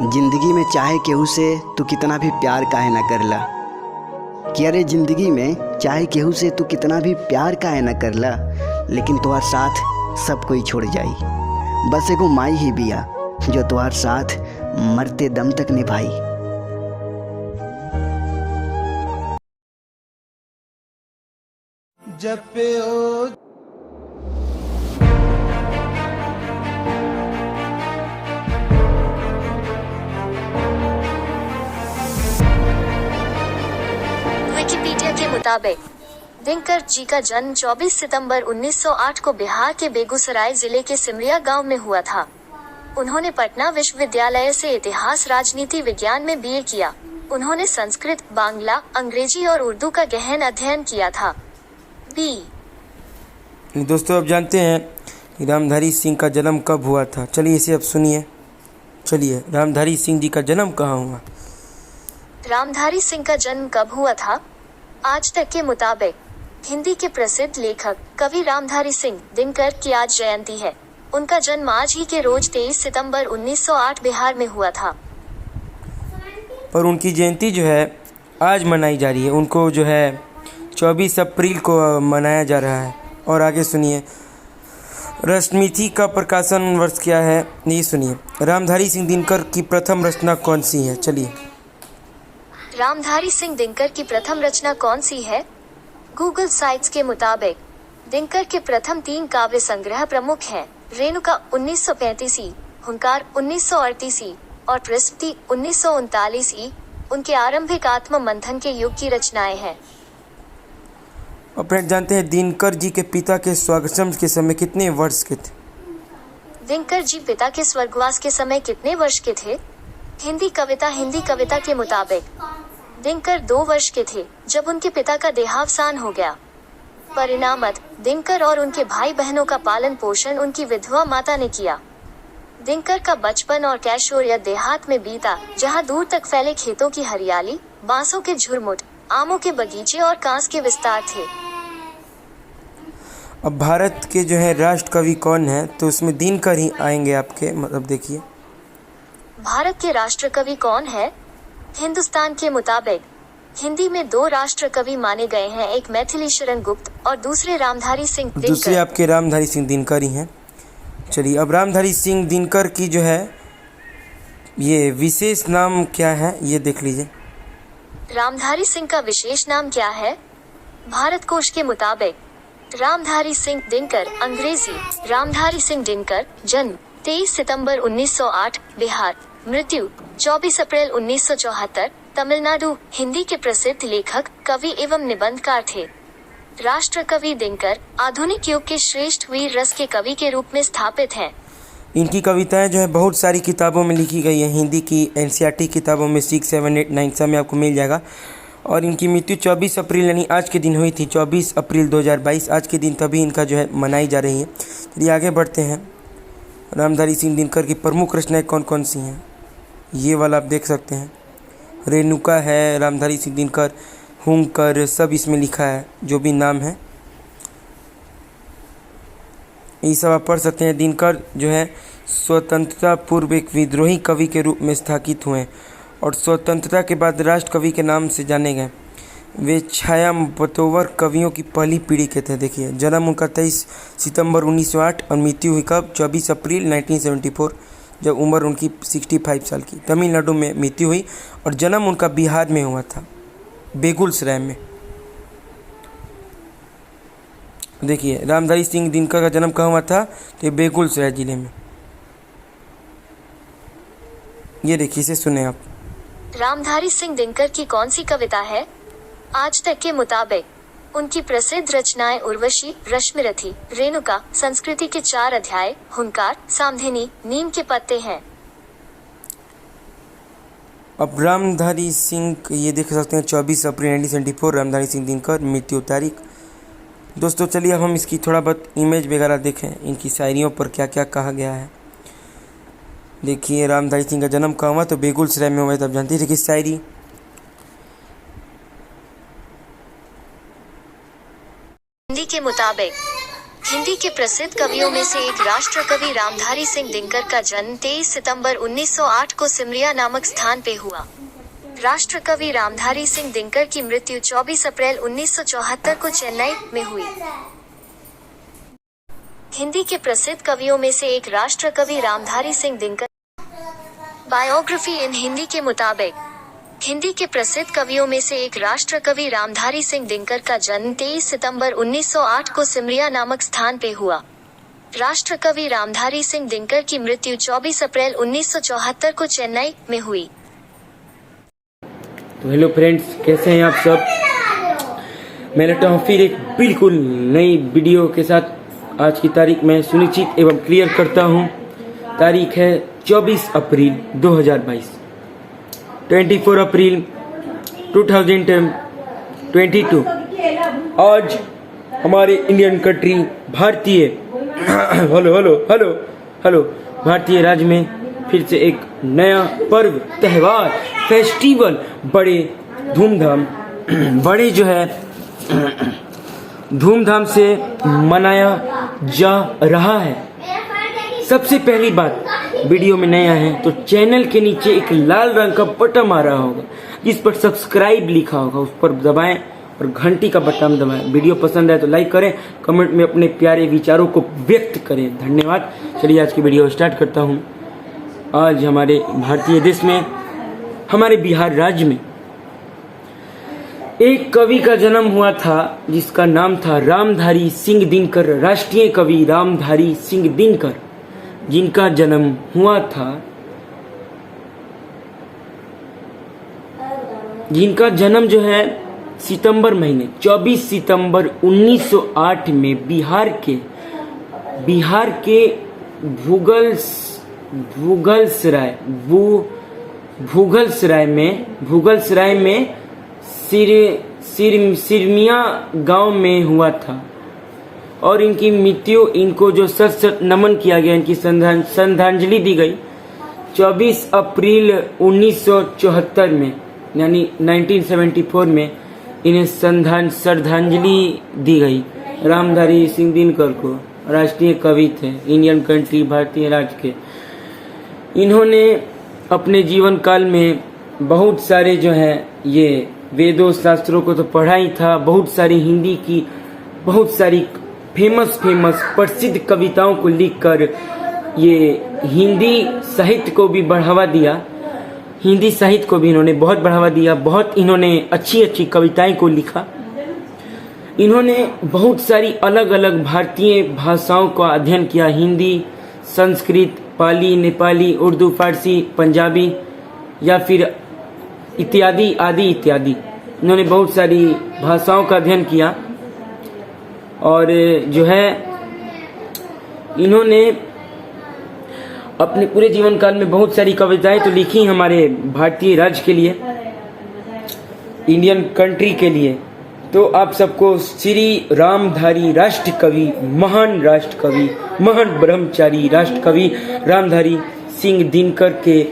जिंदगी में चाहे केहू से तू कितना भी प्यार काहे ना करला कि अरे जिंदगी में चाहे केहू से तू कितना भी प्यार काहे ना करला, लेकिन तुम्हार साथ सब कोई छोड़ जाई। बस एगो माई ही बिया जो तुम्हार साथ मरते दम तक निभाई। जब पे ओ विकिपीडिया के मुताबिक दिनकर जी का जन्म 24 सितंबर 1908 को बिहार के बेगूसराय जिले के सिमरिया गांव में हुआ था। उन्होंने पटना विश्वविद्यालय से इतिहास राजनीति विज्ञान में बीए किया। उन्होंने संस्कृत, बांग्ला, अंग्रेजी और उर्दू का गहन अध्ययन किया था। दोस्तों, अब जानते हैं कि रामधारी सिंह का जन्म कब हुआ था। चलिए इसे अब सुनिए। चलिए, रामधारी सिंह जी का जन्म कहाँ हुआ? रामधारी सिंह का जन्म कब हुआ था? आज तक के मुताबिक हिंदी के प्रसिद्ध लेखक कवि रामधारी सिंह दिनकर की आज जयंती है। उनका जन्म आज ही के रोज 23 सितंबर 1908 बिहार में हुआ था। पर उनकी जयंती जो है आज मनाई जा रही है। उनको जो है 24 अप्रैल को मनाया जा रहा है। और आगे सुनिए, रश्मिथी का प्रकाशन वर्ष क्या है, ये सुनिए। रामधारी सिंह दिनकर की प्रथम रचना कौन सी है? चलिए, रामधारी सिंह दिनकर की प्रथम रचना कौन सी है? गूगल साइट्स के मुताबिक दिनकर के प्रथम 3 काव्य संग्रह प्रमुख हैं। रेणुका 1935, हुंकार 1938 और प्रस्फुटी 1939 उनके आरंभिक आत्म मंथन के युग की रचनाएं हैं। अपने जानते हैं दिनकर जी के पिता के स्वर्गवास के समय कितने वर्ष के थे? दिनकर जी पिता के स्वर्गवास के समय कितने वर्ष के थे? हिंदी कविता के मुताबिक दिनकर 2 वर्ष के थे जब उनके पिता का देहावसान हो गया। परिणामतः दिनकर और उनके भाई बहनों का पालन पोषण उनकी विधवा माता ने किया। दिनकर का बचपन और कैशोर देहात में बीता, जहां दूर तक फैले खेतों की हरियाली, बांसों के झुरमुट, आमों के बगीचे और कांस के विस्तार थे। अब भारत के जो है राष्ट्र कवि कौन है, तो उसमें दिनकर ही आएंगे आपके। मतलब देखिए, भारत के राष्ट्र कवि कौन है? हिंदुस्तान के मुताबिक हिंदी में 2 राष्ट्र कवि माने गए हैं, एक मैथिली शरण गुप्त और दूसरे रामधारी सिंह दिनकर। दूसरे आपके रामधारी सिंह दिनकर ही हैं। चलिए, अब रामधारी सिंह दिनकर की जो है ये विशेष नाम क्या है, ये देख लीजिए। रामधारी सिंह का विशेष नाम क्या है? भारत कोश के मुताबिक रामधारी सिंह दिनकर, अंग्रेजी रामधारी सिंह दिनकर, जन्म 23 सितंबर 1908 बिहार, मृत्यु 24 अप्रैल 1974 तमिलनाडु। हिंदी के प्रसिद्ध लेखक, कवि एवं निबंधकार थे। राष्ट्र कवि दिनकर आधुनिक युग के श्रेष्ठ वीर रस के कवि के रूप में स्थापित हैं। इनकी कविताएं जो है बहुत सारी किताबों में लिखी गई हैं। हिंदी की एनसीईआरटी किताबों में 6, 7, 8, 9 सब में आपको मिल जाएगा। और इनकी मृत्यु 24 अप्रैल यानी आज के दिन हुई थी, 24 अप्रैल 2022 आज के दिन तभी इनका जो है मनाई जा रही है। चलिए आगे बढ़ते हैं। रामधारी सिंह दिनकर की प्रमुख रचनाएं कौन कौन सी हैं, ये वाला आप देख सकते हैं। रेणुका है, रामधारी सिंह दिनकर, हुंकर, सब इसमें लिखा है, जो भी नाम है ये सब आप पढ़ सकते हैं। दिनकर जो है स्वतंत्रता पूर्व एक विद्रोही कवि के रूप में स्थापित हुए और स्वतंत्रता के बाद राष्ट्र कवि के नाम से जाने गए। वे छाया बतौर कवियों की पहली पीढ़ी के थे। देखिए, जन्म उनका 23 सितंबर 1908 और मृत्यु हुई कब? 24 अप्रैल 1974 जब उम्र उनकी 65 साल की। तमिलनाडु में मृत्यु हुई और जन्म उनका बिहार में हुआ था, बेगूसराय में। देखिए, रामधारी सिंह दिनकर का जन्म कहाँ हुआ था? तो ये बेगूसराय जिले में। ये देखिए, इसे सुने आप। रामधारी सिंह दिनकर की कौन सी कविता है? आज तक के मुताबिक उनकी प्रसिद्ध रचनाएं उर्वशी, रश्मिरथी, रेणुका, संस्कृति के 4 अध्याय, हुंकार, सामधिनी, नीम के पत्ते हैं। अब रामधारी सिंह ये देख सकते हैं 24 अप्रैल 1974 रामधारी सिंह दिनकर, मृत्यु तारीख। दोस्तों चलिए अब हम इसकी थोड़ा बहुत इमेज वगैरह देखें, इनकी शायरियों पर क्या क्या कहा गया है। देखिए, रामधारी सिंह का जन्म कहाँ हुआ? तो बेगूसराय में हुआ, तब जानते थे कि शायरी। हिंदी के मुताबिक हिंदी के प्रसिद्ध कवियों में से एक राष्ट्र कवि रामधारी सिंह दिनकर का जन्म 23 सितंबर 1908 को सिमरिया नामक स्थान पे हुआ। राष्ट्र कवि रामधारी सिंह दिनकर की मृत्यु 24 अप्रैल 1974 को चेन्नई में हुई। हिंदी के प्रसिद्ध कवियों में से एक राष्ट्र कवि रामधारी सिंह दिनकर। बायोग्राफी इन हिंदी के मुताबिक हिंदी के प्रसिद्ध कवियों में से एक राष्ट्र कवि रामधारी सिंह दिनकर का जन्म 23 सितंबर 1908 को सिमरिया नामक स्थान पे हुआ। राष्ट्र कवि रामधारी सिंह दिनकर की मृत्यु 24 अप्रैल 1974 को चेन्नई में हुई। तो हेलो फ्रेंड्स, कैसे हैं आप सब। मैं लौटा हूँ फिर एक बिल्कुल नई वीडियो के साथ। आज की तारीख मैं सुनिश्चित एवं क्लियर करता हूँ। तारीख है 24 अप्रैल 2022, 24 अप्रैल 2022। आज हमारे इंडियन कंट्री भारतीय हेलो हेलो हेलो हेलो भारतीय राज्य में फिर से एक नया पर्व, त्योहार, फेस्टिवल बड़े धूमधाम से मनाया जा रहा है। सबसे पहली बात, वीडियो में नया है तो चैनल के नीचे एक लाल रंग का बटन आ रहा होगा जिस पर सब्सक्राइब लिखा होगा, उस पर दबाएं और घंटी का बटन दबाएं। वीडियो पसंद आए तो लाइक करें, कमेंट में अपने प्यारे विचारों को व्यक्त करें। धन्यवाद। चलिए आज की वीडियो स्टार्ट करता हूं। आज हमारे भारतीय देश में, हमारे बिहार राज्य में एक कवि का जन्म हुआ था जिसका नाम था रामधारी सिंह दिनकर। राष्ट्रीय कवि रामधारी सिंह दिनकर, जिनका जन्म हुआ था, जिनका जन्म जो है सितंबर महीने 24 सितंबर 1908 में बिहार के भूगलसराय में सिरमिया गांव में हुआ था। और इनकी मृत्यु, इनको जो सत नमन किया गया, इनकी श्रद्धांजलि दी गई 24 अप्रैल 1974 में, यानी 1974 में इन्हें श्रद्धांजलि दी गई। रामधारी सिंह दिनकर को राष्ट्रीय कवि थे, इंडियन कंट्री, भारतीय राज्य के। इन्होंने अपने जीवन काल में बहुत सारे जो है ये वेदों शास्त्रों को तो पढ़ा ही था, बहुत सारी हिंदी की बहुत सारी फेमस प्रसिद्ध कविताओं को लिखकर ये हिंदी साहित्य को भी बढ़ावा दिया। हिंदी साहित्य को भी इन्होंने बहुत बढ़ावा दिया। बहुत इन्होंने अच्छी कविताएं को लिखा। इन्होंने बहुत सारी अलग अलग भारतीय भाषाओं का अध्ययन किया। हिंदी, संस्कृत, पाली, नेपाली, उर्दू, फारसी, पंजाबी या फिर इत्यादि आदि इत्यादि। इन्होंने बहुत सारी भाषाओं का अध्ययन किया। और जो है इन्होंने अपने पूरे जीवन काल में बहुत सारी कविताएं तो लिखी हमारे भारतीय राज्य के लिए, इंडियन कंट्री के लिए। तो आप सबको श्री रामधारी राष्ट्र कवि, महान ब्रह्मचारी राष्ट्र कवि रामधारी सिंह दिनकर के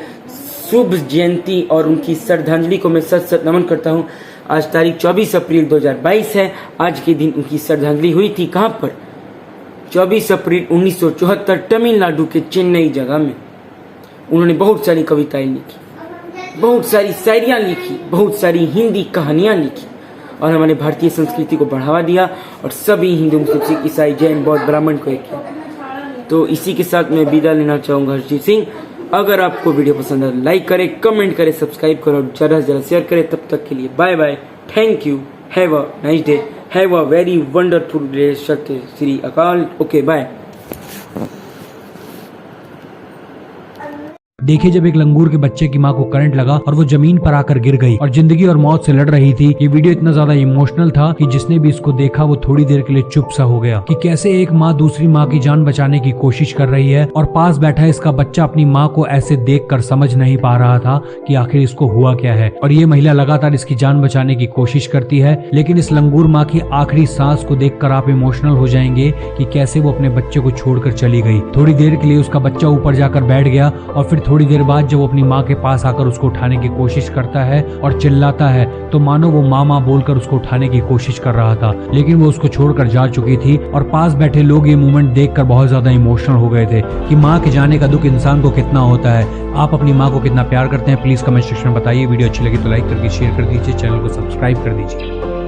शुभ जयंती और उनकी श्रद्धांजलि को मैं सत नमन करता हूँ। आज तारीख 24 अप्रैल 2022 है। आज के दिन उनकी श्रद्धांजलि हुई थी। कहाँ पर? 24 अप्रैल 1974 तमिलनाडु के चेन्नई जगह में। उन्होंने बहुत सारी कविताएं लिखी, बहुत सारी शायरियाँ लिखी, बहुत सारी हिंदी कहानियाँ लिखी और हमारे भारतीय संस्कृति को बढ़ावा दिया और सभी हिंदू, मुस्लिम, सिख, ईसाई, जैन, बौद्ध, ब्राह्मण को एक किया। तो इसी के साथ मैं विदा लेना चाहूँगा हरजीत सिंह। अगर आपको वीडियो पसंद आए लाइक करें, कमेंट करें, सब्सक्राइब करें और ज़्यादा से ज़्यादा शेयर करें। तब तक के लिए bye bye, thank you, have a nice day, have a very wonderful day. सत्य श्री अकाल। Okay bye. देखिए, जब एक लंगूर के बच्चे की मां को करंट लगा और वो जमीन पर आकर गिर गई और जिंदगी और मौत से लड़ रही थी। ये वीडियो इतना ज्यादा इमोशनल था कि जिसने भी इसको देखा वो थोड़ी देर के लिए चुप सा हो गया कि कैसे एक माँ दूसरी माँ की जान बचाने की कोशिश कर रही है और पास बैठा इसका बच्चा अपनी माँ को ऐसे देखकर समझ नहीं पा रहा था कि आखिर इसको हुआ क्या है। और ये महिला लगातार इसकी जान बचाने की कोशिश करती है, लेकिन इस लंगूर माँ की आखिरी सांस को देखकर आप इमोशनल हो जाएंगे कि कैसे वो अपने बच्चे को छोड़कर चली गई। थोड़ी देर के लिए उसका बच्चा ऊपर जाकर बैठ गया और फिर थोड़ी देर बाद जब वो अपनी माँ के पास आकर उसको उठाने की कोशिश करता है और चिल्लाता है तो मानो वो माँ माँ बोलकर उसको उठाने की कोशिश कर रहा था, लेकिन वो उसको छोड़कर जा चुकी थी। और पास बैठे लोग ये मूवमेंट देखकर बहुत ज्यादा इमोशनल हो गए थे कि माँ के जाने का दुख इंसान को कितना होता है। आप अपनी माँ को कितना प्यार करते हैं प्लीज कमेंट सेक्शन में बताइए। वीडियो अच्छी लगी तो लाइक करके शेयर कर दीजिए, चैनल को सब्सक्राइब कर दीजिए।